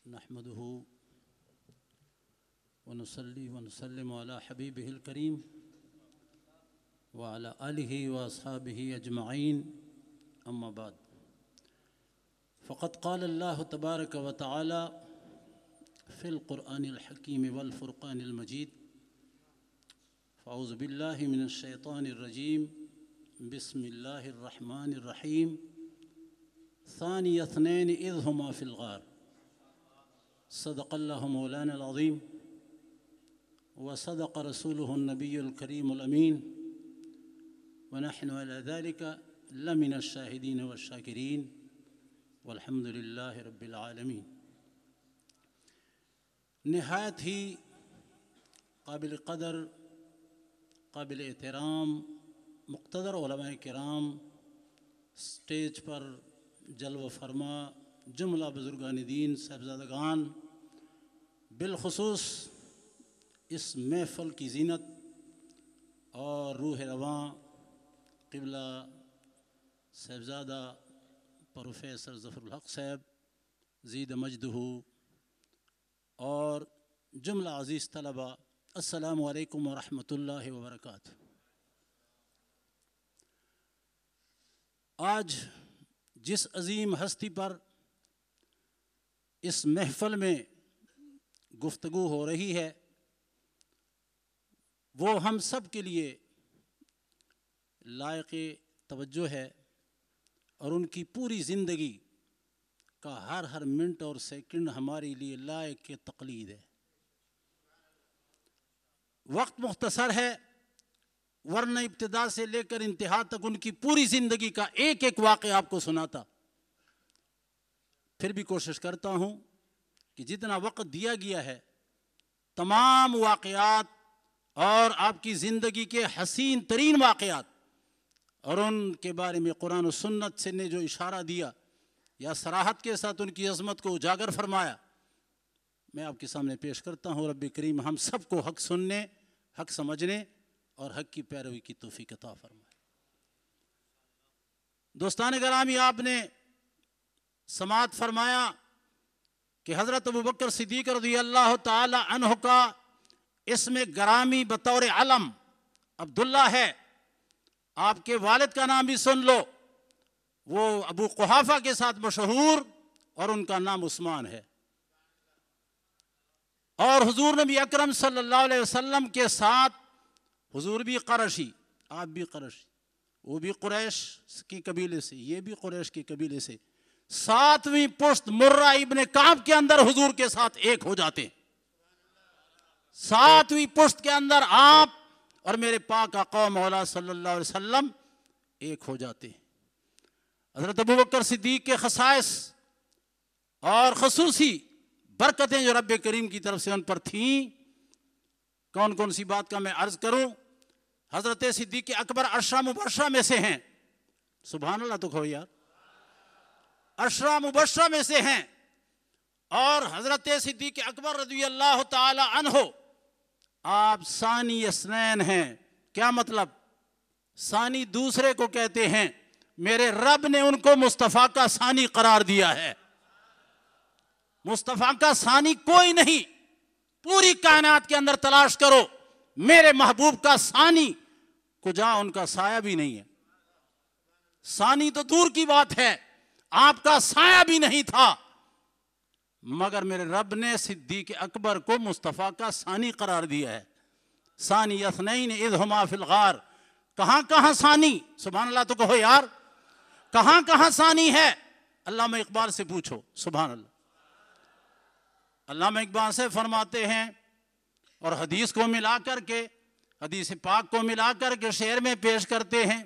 नहमदुहु व नुसल्ली व नुसल्लिमु अला हबीबिहिल करीम व अला आलिहि व अस्हाबिहि अजमईन अम्मा बाद फ़क़द क़ाल अल्लाहु तबारक व तआला फ़िल क़ुरआनिल हकीम वल फ़ुरक़ानिल मजीद फ़अऊज़ु बिल्लाहि मिनश शैतानिर रजीम बिस्मिल्लाहिर रहमानिर रहीम सानी इस्नैन इज़ हुमा फ़िल ग़ार सदक़ल्लाहु मौलानल अज़ीम व सदक़ रसूलुहुन नबियुल करीमुल अमीन व नहनु अला ज़ालिका लमिनश शाहिदीन व शाकिरीन वल्हम्दुलिल्लाहि रब्बिल आलमीन। निहायत ही काबिल क़दर काबिल एहतराम मुक़्तदर उलमाए किराम स्टेज पर जलवा फरमा जुमला बुज़ुर्गान दीन साहबज़ादगान बिलख़ुसूस इस महफ़िल की ज़ीनत और रूह रवां क़िबला साहबज़ादा प्रोफेसर ज़फ़रुल हक़ साहब ज़ीद मजदहू और जुमला अज़ीज़ तलबा अस्सलामु अलैकुम व रहमतुल्लाहि व बरकातुहू। आज जिस अज़ीम हस्ती पर इस महफ़िल में गुफ्तगू हो रही है वो हम सब के लिए लायक़े तवज्जो है और उनकी पूरी ज़िंदगी का हर मिनट और सेकंड हमारे लिए लायक़ तक़लीद है। वक्त मुख्तसर है वरना इब्तिदा से लेकर इंतहा तक उनकी पूरी ज़िंदगी का एक एक वाक़या आपको सुनाता। फिर भी कोशिश करता हूँ कि जितना वक्त दिया गया है तमाम वाक़यात और आपकी ज़िंदगी के हसीन तरीन वाक़यात और उनके बारे में कुरान और सुन्नत से ने जो इशारा दिया या सराहत के साथ उनकी अज़मत को उजागर फरमाया मैं आपके सामने पेश करता हूँ। रब्बी करीम हम सबको हक़ सुनने हक़ समझने और हक़ की पैरवी की तौफ़ीक़ अता फरमाए। दोस्तान गिरामी आपने समाअत फरमाया कि हज़रत अबू बकर सिद्दीक़ रज़ियल्लाहु ताला अन्हु का इसमें ग्रामी बतौर अलम अब्दुल्ला है। आपके वालिद का नाम भी सुन लो, वो अबू कुहाफ़ा के साथ मशहूर और उनका नाम उस्मान है। और हुजूर नबी अकरम सल्लल्लाहु अलैहि वसल्लम के साथ हुजूर भी क़ुरैशी आप भी क़ुरैशी, वो भी कुरैश की कबीले से ये भी कुरैश के कबीले से, सातवीं पुश्त मुर्रा इब्ने काब के अंदर हुजूर के साथ एक हो जाते। सातवीं पुश्त के अंदर आप और मेरे पाक आका मौला सल्लल्लाहु अलैहि वसल्लम एक हो जाते। हज़रत अबू बकर सिद्दीक़ के खसाइस और खसूसी बरकतें जो रब्बे करीम की तरफ से उन पर थीं कौन कौन सी बात का मैं अर्ज़ करूं। हज़रत सिद्दीक़ अकबर अशरा मुबशरा में से हैं। सुभान अल्लाह तो कहो यार, अशरा मुबशरा में से हैं। और हज़रत सिद्दीक़ अकबर रज़ियल्लाहु ताला अन्हु आप सानी यसनैन हैं। क्या मतलब? सानी दूसरे को कहते हैं। मेरे रब ने उनको मुस्तफ़ा का सानी करार दिया है। मुस्तफ़ा का सानी कोई नहीं, पूरी कायनात के अंदर तलाश करो, मेरे महबूब का सानी को जहां उनका साया भी नहीं है। सानी तो दूर की बात है, आपका साया भी नहीं था, मगर मेरे रब ने सिद्दीक़ अकबर को मुस्तफ़ा का सानी करार दिया है। सानी यस्नैन इज़ हुमा फ़िल ग़ार। कहां कहां सानी? सुभान अल्लाह तो कहो यार, कहां कहां सानी है? अल्लामा इक़बाल से पूछो। सुभान अल्लाह। अल्लामा इक़बाल से फरमाते हैं और हदीस को मिला करके, हदीस पाक को मिला करके शेर में पेश करते हैं।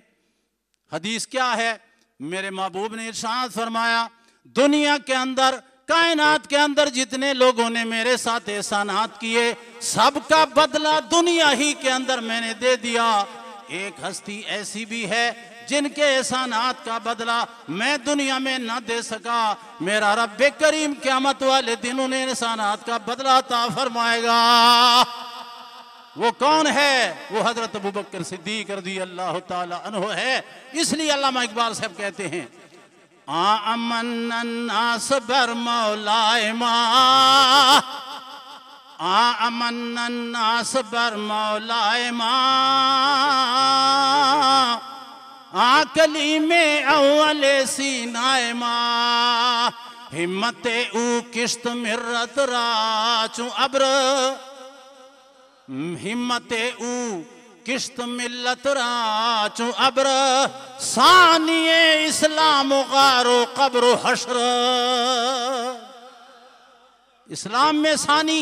हदीस क्या है? मेरे महबूब ने इरशाद फरमाया, दुनिया के अंदर कायनात के अंदर जितने लोगों ने मेरे साथ एहसानात किए सबका बदला दुनिया ही के अंदर मैंने दे दिया। एक हस्ती ऐसी भी है जिनके एहसानात का बदला मैं दुनिया में न दे सका, मेरा रब्बे करीम क़यामत वाले दिन उन्हें एहसानात का बदला अता फरमाएगा। वो कौन है? वो हज़रत अबू बकर सिद्दीक़ रज़ियल्लाहु ताला अन्हु है। इसलिए अल्लामा इक़बाल साहब कहते हैं आमन्नास बर मौलाए मा, आमन्नास बर मौलाए मा, आकली में अव्वले सीनाए मा, हिम्मते ऊ किश्त मिर्रत राचू अब्र, हिम्मते ऊ किश्त मिल्लत राचू अब्र, सानिए इस्लाम गारो कब्र हश्र। इस्लाम में सानी,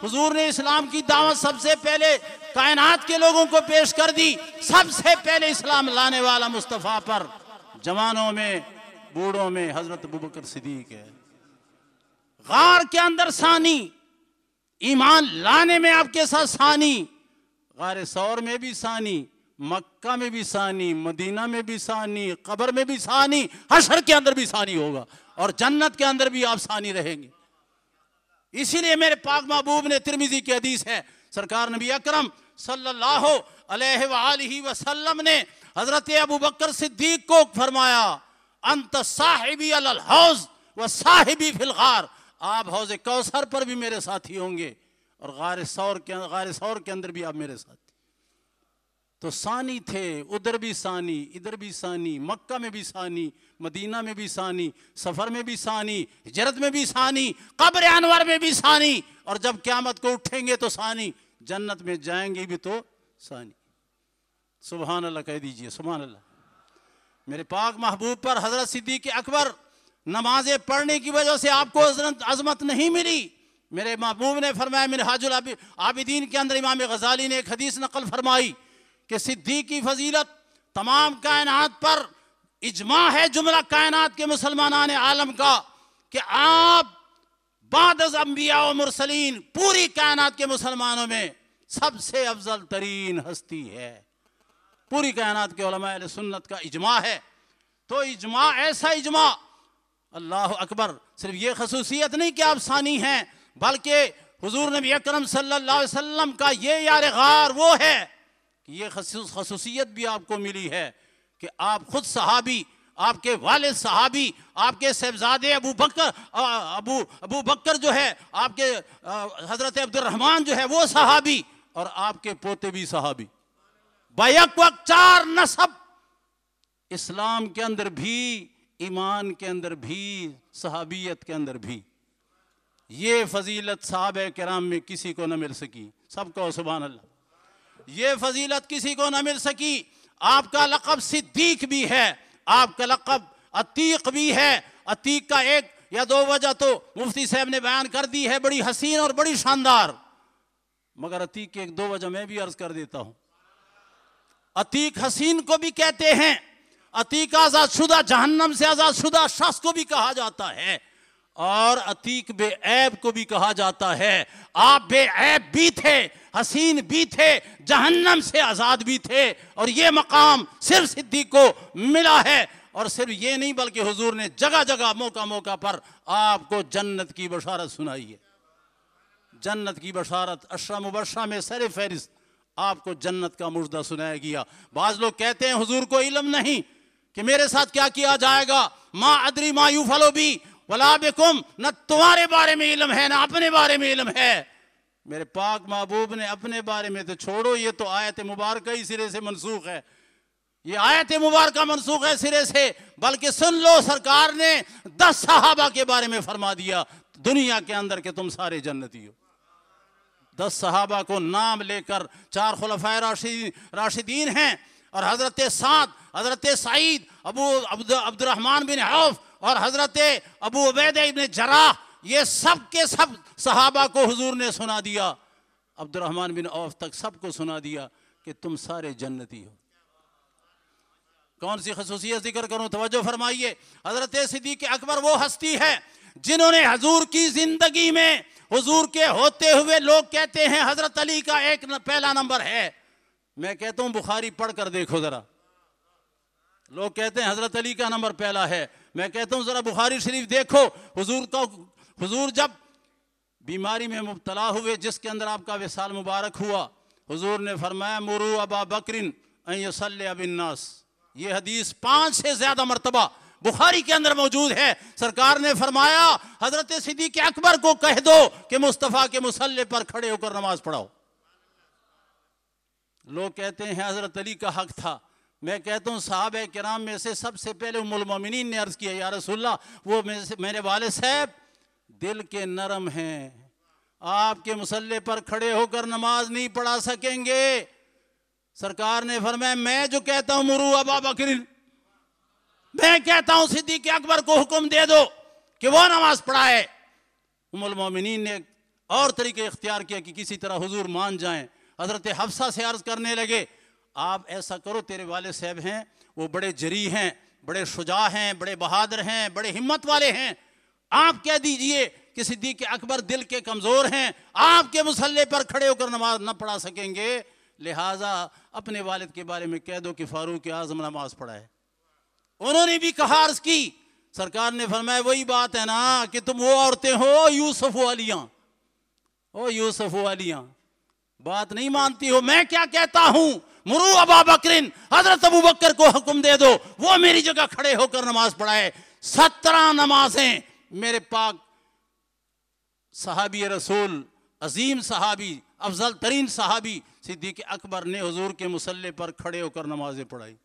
हुजूर ने इस्लाम की दावत सबसे पहले कायनात के लोगों को पेश कर दी। सबसे पहले इस्लाम लाने वाला मुस्तफ़ा पर जवानों में बूढ़ों में हजरत अबू बकर सिद्दीक है। गार के अंदर सानी, ईमान लाने में आपके साथ सानी, गारे सौर में भी सानी, मक्का में भी सानी, मदीना में भी सानी, कब्र में भी सानी, हशर के अंदर भी सानी होगा और जन्नत के अंदर भी आप सानी रहेंगे। इसीलिए मेरे पाक महबूब ने, तिरमिजी की हदीस है, सरकार नबी अकरम सल्लल्लाहु अलैहि वसल्लम ने हजरत अबू बकर सिद्दीक को फरमाया, अंत साहिबी अलल हौज व साहिबी फिल गार, आप हौज कौसर पर भी मेरे साथी होंगे और गार सौर के अंदर भी आप मेरे साथी। तो सानी थे, उधर भी सानी, इधर भी सानी, मक्का में भी सानी, मदीना में भी सानी, सफर में भी सानी, हिजरत में भी सानी, कब्र अनवर में भी सानी, और जब क़यामत को उठेंगे तो सानी, जन्नत में जाएंगे भी तो सानी। सुभान अल्लाह कह दीजिए, सुभान अल्लाह। मेरे पाक महबूब पर हजरत सिद्दीक़ अकबर नमाजें पढ़ने की वजह से आपको अजमत नहीं मिली। मेरे महबूब ने फरमाया, मिनहाजुल आबिदीन के अंदर इमाम गजाली ने एक हदीस नकल फरमाई कि सिद्दीक़ की फजीलत तमाम कायनात पर इजमा है, जुमला कायनात के मुसलमानान आलम का, कि आप बाद अंबिया व मुरसलीन पूरी कायनात के मुसलमानों में सबसे अफजल तरीन हस्ती है। पूरी कायनात के उलमा अहले सुन्नत का इजमा है। तो इजमा, ऐसा इजमा, अल्लाह अकबर, सिर्फ ये खसूसियत नहीं कि आप सानी हैं, बल्कि हुजूर नबी अकरम सल्लल्लाहु अलैहि वसल्लम का ये यार गार वो है कि ये खसूसियत भी आपको मिली है कि आप खुद सहाबी, आपके वालिद सहाबी, आपके साहबजादे अबू बकर जो है, आपके हजरत अब्दुर्रहमान जो है वो सहाबी, और आपके पोते भी सहाबी, बैक वक्त 4 नसब, इस्लाम के अंदर भी, ईमान के अंदर भी, सहाबियत के अंदर भी। ये फजीलत साहबे किराम में किसी को न मिल सकी। सबको सुभान अल्लाह। ये फजीलत किसी को न मिल सकी। आपका लक़ब सिद्दीक भी है, आपका लक़ब अतीक भी है। अतीक का एक या 2 वजह तो मुफ्ती साहब ने बयान कर दी है, बड़ी हसीन और बड़ी शानदार, मगर अतीक की 1-2 वजह मैं भी अर्ज कर देता हूं। अतीक हसीन को भी कहते हैं, अतीक आज़ाद शुदा, जहन्नम से आज़ाद शुदा शख्स को भी कहा जाता है, और अतीक बेऐब को भी कहा जाता है। आप बेऐब भी थे, हसीन भी थे, जहन्नम से आज़ाद भी थे, और ये मकाम सिर्फ सिद्दीक को मिला है। और सिर्फ ये नहीं, बल्कि हुजूर ने जगह जगह, मौका मौका पर आपको जन्नत की बशारत सुनाई है। जन्नत की बशारत, अशरा मुबशरा में सर फहरिस्त आपको जन्नत का मुर्दा सुनाया गया। बाज़ लोग कहते हैं हुजूर को इल्म नहीं कि मेरे साथ क्या किया जाएगा, माँ अदरी मा युफअलु बी वला बिकुम, न तुम्हारे बारे में इल्म है, न अपने बारे में इल्म है। मेरे पाक महबूब ने अपने बारे में तो छोड़ो, ये तो आयत मुबारक ही सिरे से मनसूख है। ये आयत मुबारक मनसूख है सिरे से, बल्कि सुन लो, सरकार ने 10 सहाबा के बारे में फरमा दिया दुनिया के अंदर कि तुम सारे जन्नती हो। 10 सहाबा को नाम लेकर, 4 खुलफाए राशिदीन हैं, और हजरत साद, हजरत सईद, अब्दुर्रहमान बिन औफ और हजरत अबू उबैदा इब्न जर्राह, ये सब के सब सहाबा को हुजूर ने सुना दिया, अब्दुर्रहमान बिन औफ तक सबको सुना दिया कि तुम सारे जन्नती हो। कौन सी खसूसियत जिक्र करूं, तवज्जो फरमाइए। हजरत सिद्दीक़ अकबर वो हस्ती है जिन्होंने हुजूर की जिंदगी में, हुजूर के होते हुए, लोग कहते हैं हजरत अली का एक पहला नंबर है। मैं कहता हूं बुखारी पढ़ कर देखो जरा। लोग कहते हैं हजरत अली का नंबर पहला है, मैं कहता हूं जरा बुखारी शरीफ देखो। हुजूर जब बीमारी में मुब्तला हुए, जिसके अंदर आपका विसाल मुबारक हुआ, हुजूर ने फरमाया मुरू अबा बकरिन अन युसल्ली बिन्नास। ये हदीस 5 से ज्यादा मरतबा बुखारी के अंदर मौजूद है। सरकार ने फरमाया हजरत सिद्दीक अकबर को कह दो कि मुस्तफ़ा के मुसल्ले पर खड़े होकर नमाज पढ़ाओ। लोग कहते हैं हजरत अली का हक था। मैं कहता हूँ सहाबा किराम में से सबसे पहले उम्मुल मोमिनीन ने अर्ज किया, या रसूलल्लाह, वो मेरे वाले साहब दिल के नरम हैं, आपके मुसल्ले पर खड़े होकर नमाज नहीं पढ़ा सकेंगे। सरकार ने फरमाया मैं जो कहता हूँ मुरू अबा बकर, मैं कहता हूँ सिद्दीक अकबर को हुक्म दे दो कि वो नमाज पढ़ाए। उम्मुल मोमिनीन ने और तरीके इख्तियार किया कि किसी तरह हुजूर मान जाएं। हजरत हफ्सा से अर्ज करने लगे, आप ऐसा करो, तेरे वाले साहब हैं वो बड़े जरी हैं, बड़े शुजा हैं, बड़े बहादुर हैं, बड़े हिम्मत वाले हैं, आप कह दीजिए कि सिद्दीक अकबर दिल के कमज़ोर हैं, आपके मुसल्ले पर खड़े होकर नमाज न पढ़ा सकेंगे, लिहाजा अपने वालिद के बारे में कह दो कि फारूक आज़म नमाज पढ़ाए। उन्होंने भी कहा, अर्ज की। सरकार ने फरमाया वही बात है ना कि तुम वो औरतें हो यूसुफ वालियाँ, ओ यूसुफ वालियाँ, बात नहीं मानती हो। मैं क्या कहता हूं, मुरू अबा बकरिन, हजरत अबू बकर को हुक्म दे दो वो मेरी जगह खड़े होकर नमाज पढ़ाए। 17 नमाजें मेरे पाक सहाबी रसूल, अजीम सहाबी, अफजल तरीन सहाबी सिद्दीक अकबर ने हुजूर के मुसल्ले पर खड़े होकर नमाजें पढ़ाई।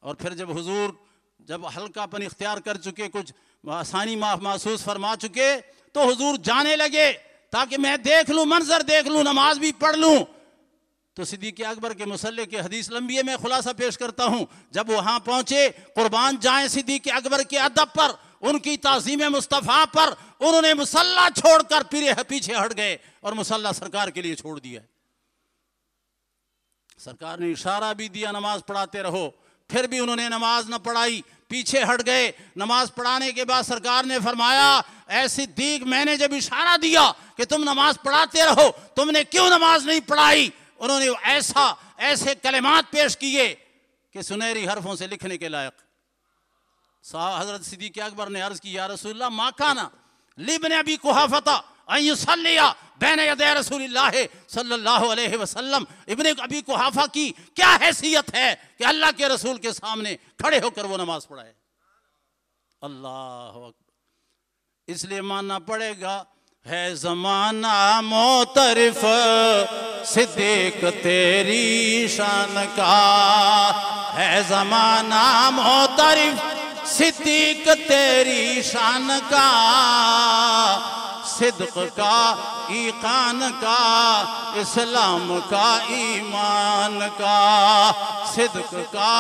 और फिर जब हुजूर जब हल्कापन इख्तियार कर चुके, कुछ आसानी महसूस फरमा चुके, तो हुजूर जाने लगे ताकि मैं देख लूं, मंजर देख लूं, नमाज भी पढ़ लूं। तो सिद्दीक अकबर के मुसल्ले की हदीस लंबी है, मैं खुलासा पेश करता हूं। जब वहां पहुंचे, कुर्बान जाए सिद्दीक अकबर के अदब पर, उनकी ताज़ीम मुस्तफ़ा पर, उन्होंने मुसल्ला छोड़कर पीछे हट गए और मुसल्ला सरकार के लिए छोड़ दिया। सरकार ने इशारा भी दिया नमाज पढ़ाते रहो, फिर भी उन्होंने नमाज न पढ़ाई, पीछे हट गए। नमाज पढ़ाने के बाद सरकार ने फरमाया, ऐ सिद्दीक, मैंने जब इशारा दिया कि तुम नमाज पढ़ाते रहो, तुमने क्यों नमाज नहीं पढ़ाई? उन्होंने ऐसे कलिमात पेश किए कि सुनहरी हरफों से लिखने के लायक। हजरत सिद्दीक अकबर ने अर्ज की, या रसूलल्लाह, मा काना लिब्न अबी कुहाफा अन युसल्लिया बैन यदै रसूलिल्लाह सल्लल्लाहु अलैहि वसल्लम। इब्ने अबी कुहाफा की क्या हैसियत है कि अल्लाह के रसूल के सामने खड़े होकर वो नमाज पढ़ाए? अल्लाह अकबर। इसलिए मानना पड़ेगा, है ज़माना मोतरिफ सिद्दीक तेरी शान का, है ज़माना मोतरिफ सिद्दीक तेरी शान का, सिद्क का, ईकान का, इस्लाम का, ईमान का, सिद्क का,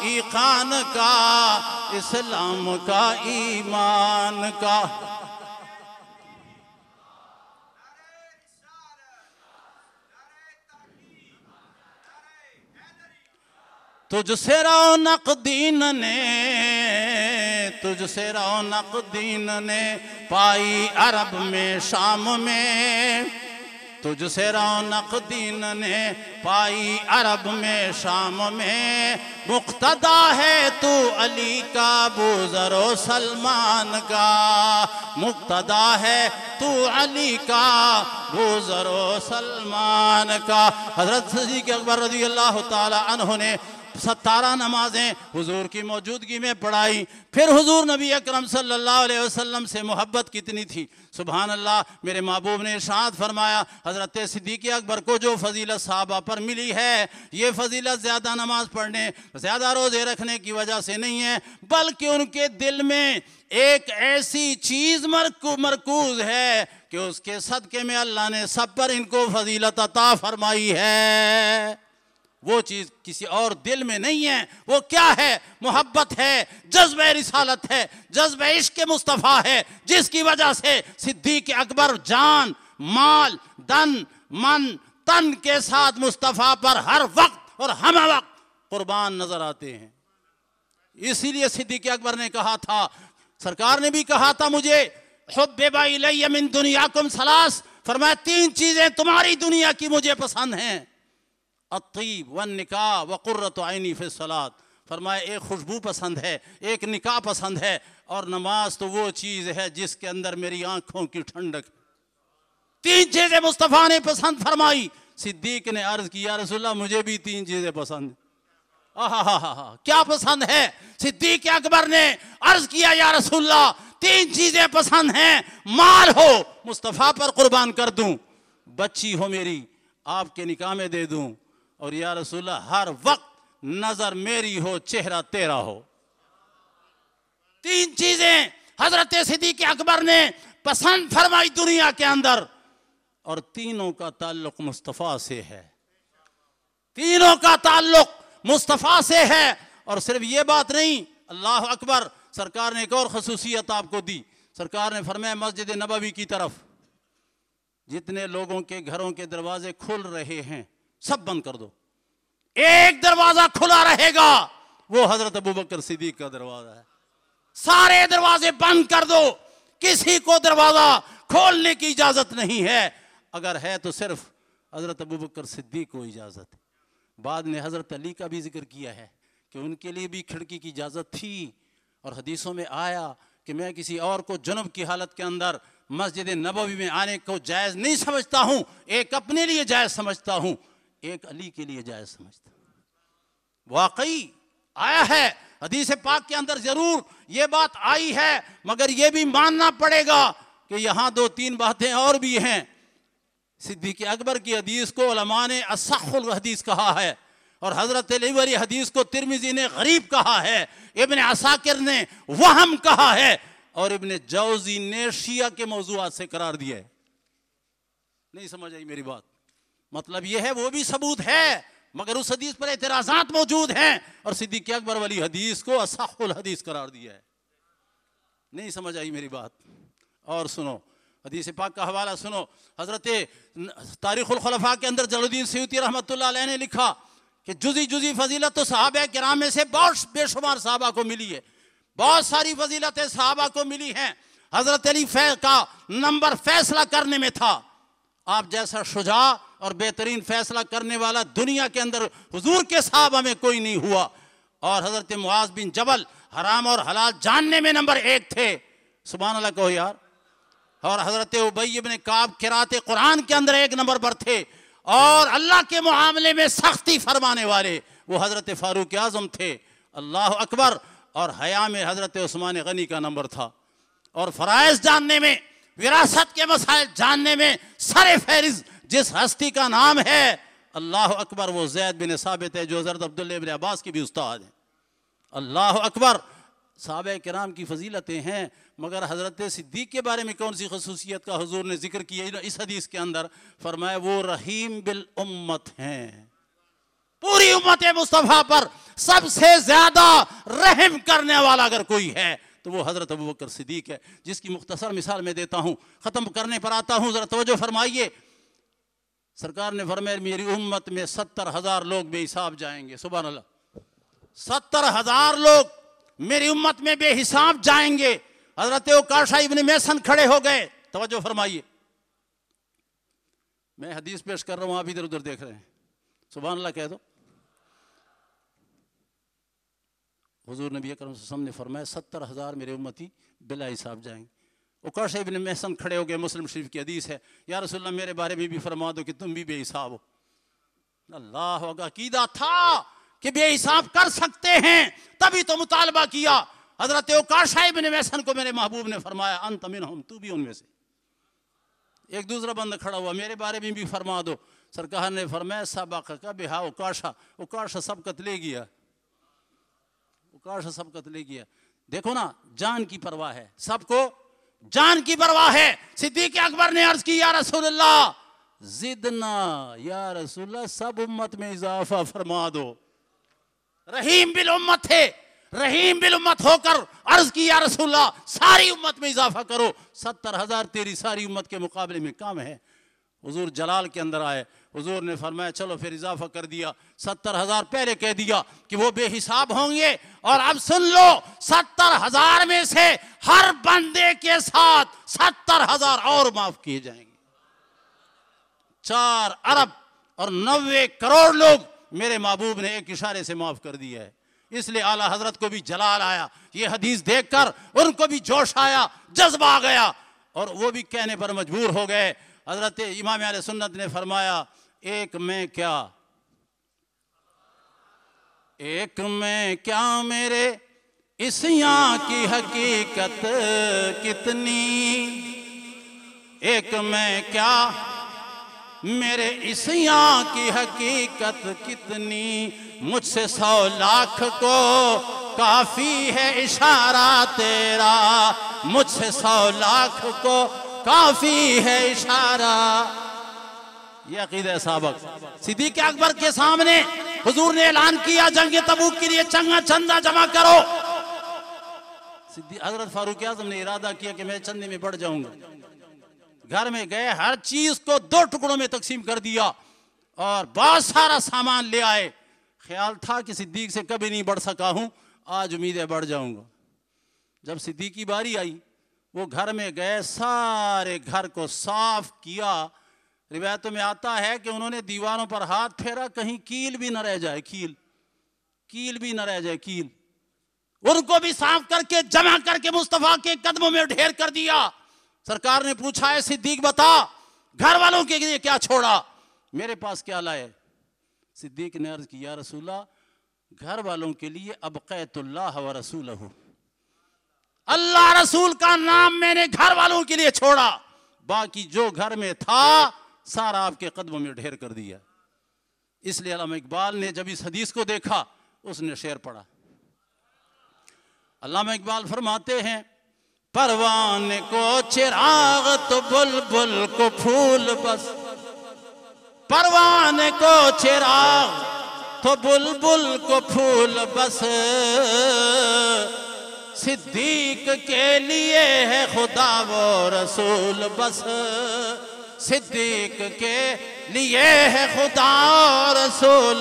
ईकान का, इस्लाम का, ईमान का। तुझसे रौनक दीन ने, तुझसे रौनक दीन ने पाई अरब में शाम में, तुझसे रौनक दीन ने पाई अरब में शाम में, मुक्तदा है तू अली का बुज़रो सलमान का, मुक्तदा है तू अली का बुज़रो सलमान का। हज़रत सिद्दीक़ अकबर रज़ी अल्लाह ताला अन्हु ने 17 नमाजें हुजूर की मौजूदगी में पढ़ाई। फिर हुजूर नबी अकरम सल्लल्लाहु अलैहि वसल्लम से मोहब्बत कितनी थी, सुभान अल्लाह। मेरे महबूब ने इरशाद फरमाया, हज़रत सिद्दीक़ अकबर को जो फजीलत साहबा पर मिली है, ये फजीलत ज़्यादा नमाज पढ़ने, ज़्यादा रोज़े रखने की वजह से नहीं है, बल्कि उनके दिल में एक ऐसी चीज़ मरकूज़ है कि उसके सदक़े में अल्लाह ने सब पर इनको फजीलत अता फरमाई है। वो चीज़ किसी और दिल में नहीं है। वो क्या है? मोहब्बत है, जज्बे रिसालत है, जज्बे इश्क़ मुस्तफ़ा है, जिसकी वजह से सिद्दीक़ अकबर जान, माल, दन, मन, तन के साथ मुस्तफ़ा पर हर वक्त और हम वक्त कुर्बान नजर आते हैं। इसीलिए सिद्दीक़ अकबर ने कहा था, सरकार ने भी कहा था, मुझे हुब्बिबा इलैया मिन दुनियाकुम सलास, फरमाया 3 चीज़ें तुम्हारी दुनिया की मुझे पसंद हैं, अत्तीब वन निकाह व कुर्रत आइनी फिस सलात। फरमाया एक खुशबू पसंद है, एक निकाह पसंद है, और नमाज तो वो चीज़ है जिसके अंदर मेरी आंखों की ठंडक। 3 चीज़ें मुस्तफ़ा ने पसंद फरमाई। सिद्दीक ने अर्ज़ किया, रसूलल्लाह मुझे भी 3 चीज़ें पसंद। क्या पसंद है? सिद्दीक अकबर ने अर्ज किया, या रसूलल्लाह, 3 चीजें पसंद हैं, माल हो मुस्तफा पर कुर्बान कर दूं, बच्ची हो मेरी आपके निकाह में दे दूं, और या रसूलल्लाह हर वक्त नजर मेरी हो चेहरा तेरा हो। 3 चीजें हजरत सिद्दीक अकबर ने पसंद फरमाई दुनिया के अंदर, और तीनों का ताल्लुक मुस्तफा से है। तीनों का ताल्लुक मुस्तफा से है। और सिर्फ ये बात नहीं, अल्लाह अकबर, सरकार ने एक और खसूसियत आपको दी। सरकार ने फरमाया, मस्जिद नबवी की तरफ जितने लोगों के घरों के दरवाजे खुल रहे हैं सब बंद कर दो, एक दरवाजा खुला रहेगा, वो हजरत अबू बकर सिद्दीक का दरवाजा है। सारे दरवाजे बंद कर दो, किसी को दरवाजा खोलने की इजाजत नहीं है, अगर है तो सिर्फ हजरत अबू बकर सिद्दीक को इजाजत है। बाद में हजरत अली का भी जिक्र किया है कि उनके लिए भी खिड़की की इजाजत थी, और हदीसों में आया कि मैं किसी और को जुनूब की हालत के अंदर मस्जिद नबवी में आने को जायज़ नहीं समझता हूँ, एक अपने लिए जायज़ समझता हूँ, एक अली के लिए जायज़ समझता हूँ। वाकई आया है हदीस पाक के अंदर, जरूर ये बात आई है, मगर ये भी मानना पड़ेगा कि यहाँ 2-3 बातें और भी हैं। सिद्दीक अकबर की हदीस को उलमा ने असहुल हदीस कहा है, और हजरत अली वाली हदीस को तिरमिजी ने गरीब कहा है, इब्न असाकिर ने वहम कहा है, और इब्न जौजी ने शिया के मौजूआत से करार दिया है। नहीं समझ आई मेरी बात? मतलब यह है वो भी सबूत है, मगर उस हदीस पर एतराज़ात मौजूद हैं, और सिद्दीक अकबर वाली हदीस को असहुल हदीस करार दिया है। नहीं समझ आई मेरी बात? और सुनो, हदीस पाक का हवाला सुनो। हजरत तारीखुल खुलफा के अंदर जलालुद्दीन सयूती रहमतुल्लाह अलैह ने लिखा कि जुजी जुजी फजीलत तो सहाबा किराम में से बहुत बेशुमार सहाबा को मिली है, बहुत सारी फजीलतें सहाबा को मिली हैं। हजरत अली का नंबर फैसला करने में था। आप जैसा शुजा और बेहतरीन फैसला करने वाला दुनिया के अंदर हुजूर के सहाबा में कोई नहीं हुआ। और हजरत मुआज बिन जबल हराम और हलाल जानने में नंबर 1 थे। सुभान अल्लाह कहो यार। और हजरत उबई इब्न काब किरात कुरान के अंदर 1 नंबर पर थे, और अल्लाह के मामले में सख्ती फरमाने वाले वो हजरत फारूक आजम थे। अल्लाह अकबर। और हया में हजरत उस्मान गनी का नंबर था, और फराइज जानने में, विरासत के मसाइल जानने में सरे फहरिस्त जिस हस्ती का नाम है अल्लाह अकबर, वो ज़ैद बिन साबित है, जो हजरत अब्दुल्लाह इब्न अब्बास की भी उस्ताद है। अल्लाह अकबर। सहाबा किराम की फजीलतें हैं, मगर हजरत सिद्दीक के बारे में कौन सी खसूसियत का हुजूर ने जिक्र किया इस हदीस के अंदर? फरमाया वो रहीम बिल उम्मत हैं, पूरी उम्मत मुस्तफ़ा पर सबसे ज्यादा रहम करने वाला अगर कोई है तो वो हजरत अबू बकर सिद्दीक है, जिसकी मुख्तसर मिसाल मैं देता हूँ, खत्म करने पर आता हूँ, जरा तवज्जो फरमाइए। सरकार ने फरमाया मेरी उम्मत में 70,000 लोग बेहिसाब जाएंगे। सुभान अल्लाह। 70,000 लोग मेरी उम्मत में बेहिसाब जाएंगे। हजरत उकाशा इब्न मैसन खड़े हो गए। तवज्जो फरमाइए, मैं हदीस पेश कर रहा हूं, आप इधर उधर देख रहे हैं। सुभान अल्लाह कह दो। हुजूर नबी अकरम सल्लल्लाहु अलैहि वसल्लम ने फरमाया 70,000 मेरे उम्मती बिला हिसाब जाएंगे। उकाशा इब्न मैसन खड़े हो गए, मुस्लिम शरीफ की हदीस है, या रसूलल्लाह मेरे बारे में भी फरमा दो कि तुम भी बेहिसाब हो। अल्लाह अकीदा था कि बेहिसाब कर सकते हैं, तभी तो मुतालबा किया। हजरत उकाशा इब्न मैसन को मेरे महबूब ने फरमाया अंत मिनहुम, तू भी उनमें से। एक दूसरा बंदा खड़ा हुआ, मेरे बारे में भी फरमा दो। सरकार ने फरमाया सबक का बिहा उकाशा, उकाशा सबकत ले गया, उकाशा सबकत ले गया। देखो ना, जान की परवाह है, सबको जान की परवाह है। सिद्दीक अकबर ने अर्ज की या रसूलल्लाह जिदना, या रसूलल्लाह सब उम्मत में इजाफा फरमा दो। रहीम बिल उम्मत थे, रहीम बिल उम्मत होकर अर्ज की या रसूलल्लाह सारी उम्मत में इजाफा करो। 70,000 तेरी सारी उम्मत के मुकाबले में कम है। हुजूर जलाल के अंदर आए, हुजूर ने फरमाया चलो फिर इजाफा कर दिया। 70,000 पहले कह दिया कि वो बेहिसाब होंगे, और अब सुन लो 70,000 में से हर बंदे के साथ 70,000 और माफ किए जाएंगे। 4 अरब और 90 करोड़ लोग मेरे महबूब ने एक इशारे से माफ कर दिया है। इसलिए आला हजरत को भी जलाल आया, ये हदीस देखकर उनको भी जोश आया, जज्बा आ गया, और वो भी कहने पर मजबूर हो गए। हजरत इमाम अहले सुन्नत ने फरमाया एक मैं क्या, एक मैं क्या मेरे इस यहाँ की हकीकत कितनी, एक मैं क्या मेरे इस यहाँ की हकीकत कितनी, मुझसे 100 लाख को काफी है इशारा तेरा, मुझसे 100 लाख को काफी है इशारा। ये अकीदा साबक। सिद्दीक अकबर के सामने हुजूर ने ऐलान किया जंग तबूक के लिए चंदा जमा करो। हजरत फारूक आज़म ने इरादा किया कि मैं चंदे में बढ़ जाऊंगा। घर में गए, हर चीज को 2 टुकड़ों में तकसीम कर दिया और बहुत सारा सामान ले आए। ख्याल था कि सिद्दीक से कभी नहीं बढ़ सका हूं, आज उम्मीद है बढ़ जाऊंगा। जब सिद्दीक की बारी आई, वो घर में गए, सारे घर को साफ किया। रिवायतों में आता है कि उन्होंने दीवारों पर हाथ फेरा, कहीं कील भी न रह जाए, कील भी न रह जाए, कील। उनको भी साफ करके जमा करके मुस्तफा के कदमों में ढेर कर दिया। सरकार ने पूछा है सिद्दीक बता घर वालों के लिए क्या छोड़ा, मेरे पास क्या लाए। सिद्दीक ने अर्ज किया रसूलल्लाह, घर वालों के लिए अबक़ैतुल्लाह व रसूलहू, अल्लाह रसूल का नाम मैंने घर वालों के लिए छोड़ा, बाकी जो घर में था सारा आपके कदमों में ढेर कर दिया। इसलिए अल्लामा इकबाल ने जब इस हदीस को देखा, उसने शेर पढ़ा। अल्लामा इकबाल फरमाते हैं, परवाने को चिराग तो बुलबुल को फूल बस, परवाने को चिराग तो बुलबुल को फूल बस, सिद्दीक के लिए है खुदा वो रसूल बस, सिद्दीक के लिए है खुदा रसूल।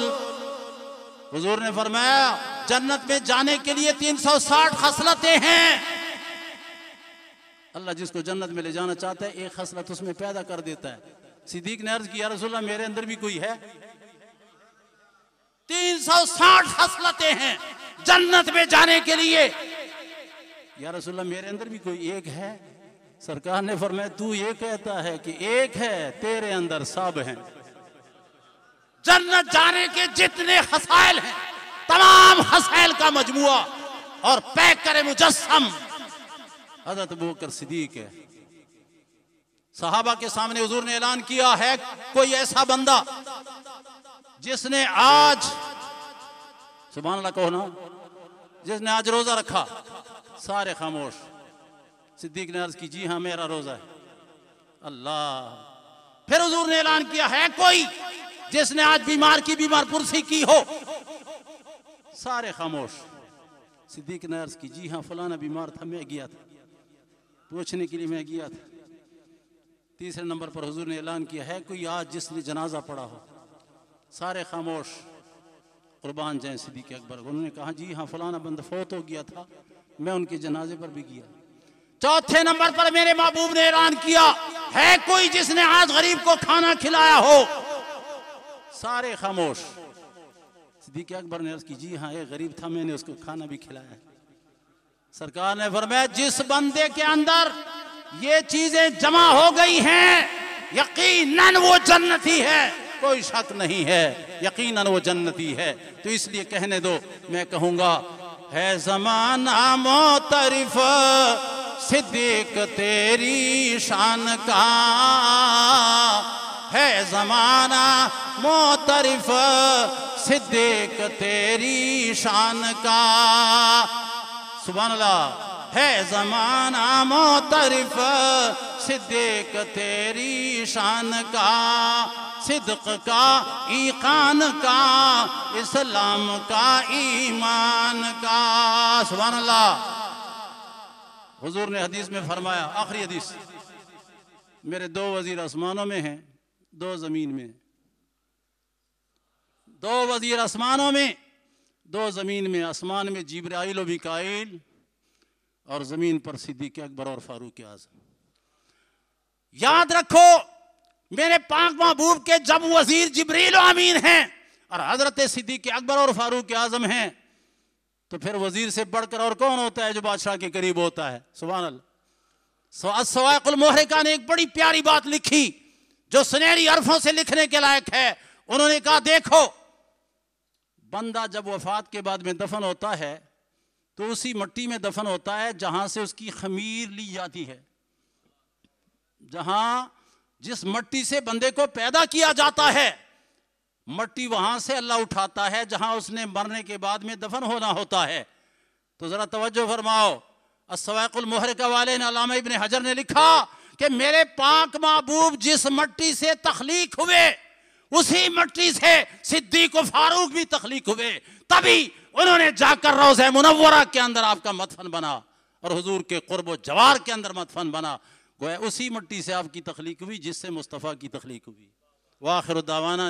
हुजूर ने फरमाया जन्नत में जाने के लिए 360 खसलतें हैं। अल्लाह जिसको जन्नत में ले जाना चाहता है, एक खसलत उसमें पैदा कर देता है। सिद्दीक ने अर्ज किया रसूलल्लाह मेरे अंदर भी कोई है? 360 खसलतें हैं जन्नत में जाने के लिए। या रसूलल्लाह मेरे अंदर भी कोई एक है? सरकार ने फरमाया तू ये कहता है कि एक है, तेरे अंदर सब हैं। जन्नत जाने के जितने खसाइल हैं, तमाम खसाइल का मजमुआ और पैक करे मुजस्सम हज़रत अबू बकर सिद्दीक है। सहाबा के सामने हुजूर ने ऐलान किया है कोई ऐसा बंदा जिसने आज, सुभान अल्लाह कहो ना, जिसने आज रोजा रखा, सारे खामोश। सिद्दीक ने अर्ज की जी हाँ मेरा रोजा है। अल्लाह। फिर हुजूर ने ऐलान किया है कोई जिसने आज बीमार की बीमार पुरसी की हो, सारे खामोश। सिद्दीक ने अर्ज की जी हाँ फलाना बीमार था, मैं गया था, पूछने के लिए मैं गया था। तीसरे नंबर पर हुजूर ने ऐलान किया है कोई आज जिसने जनाजा पढ़ा हो, सारे खामोश। कुर्बान जाए सिद्दीक अकबर। उन्होंने कहा जी हाँ फलाना बंदा फौत हो गया था, मैं उनके जनाजे पर भी गया। चौथे नंबर पर मेरे महबूब ने ऐलान किया है कोई जिसने आज गरीब को खाना खिलाया हो, सारे खामोश। सिद्दीक अकबर ने अर्ज की जी हाँ एक गरीब था, मैंने उसको खाना भी खिलाया। सरकार ने फरमाया जिस बंदे के अंदर ये चीजें जमा हो गई हैं, यकीनन वो जन्नती है, कोई शक नहीं है, यकीनन वो जन्नती है। तो इसलिए कहने दो, मैं कहूंगा है ज़माना मोतरिफ सिद्दीक तेरी शान का, है ज़माना मोतरिफ सिद्दीक तेरी शान का। सुभान अल्लाह। है ज़माना मोतरिफ सिद्दीक तेरी शान का, सिद्क का, ईकान का, इस्लाम का, ईमान का। सुभान अल्लाह। हुजूर ने हदीस में फरमाया, आखिरी हदीस, मेरे 2 वजीर आसमानों में हैं, 2 जमीन में। 2 वजीर आसमानों में, 2 जमीन में। आसमान में जिब्राइल व मिकाईल और जमीन पर सिद्दीक अकबर और फारूक आज़म। याद रखो मेरे पाक महबूब के जब वजीर जिब्रील व अमीन हैं और हजरत सिद्दीक अकबर और फारूक आज़म हैं, तो फिर वजीर से बढ़कर और कौन होता है जो बादशाह के करीब होता है। सुभान अल्लाह। सवाइकुल मुहरिका ने एक बड़ी प्यारी बात लिखी जो सुनहरी हरफों से लिखने के लायक है। उन्होंने कहा देखो बंदा जब वफात के बाद में दफन होता है तो उसी मिट्टी में दफन होता है जहां से उसकी खमीर ली जाती है। जहां जिस मिट्टी से बंदे को पैदा किया जाता है, मिट्टी वहां से अल्लाह उठाता है जहां उसने मरने के बाद में दफन होना होता है। तो जरा तवज्जो फरमाओ, अस्सवाइकुल मुहरिका वाले ने अल्लामा इब्ने हजर ने लिखा कि मेरे पाक महबूब जिस मिट्टी से तख्लीक हुए उसी मिट्टी से सिद्दीक व फारूक भी तख्लीक हुए, तभी उन्होंने जाकर रोज़े मुनव्वरा के अंदर आपका मदफन बना और हुजूर के कुर्ब जवार के अंदर मदफन बना। गोया उसी मिट्टी से आपकी तख्लीक हुई जिससे मुस्तफ़ा की तख्लीक हुई। वाखिर दावाना।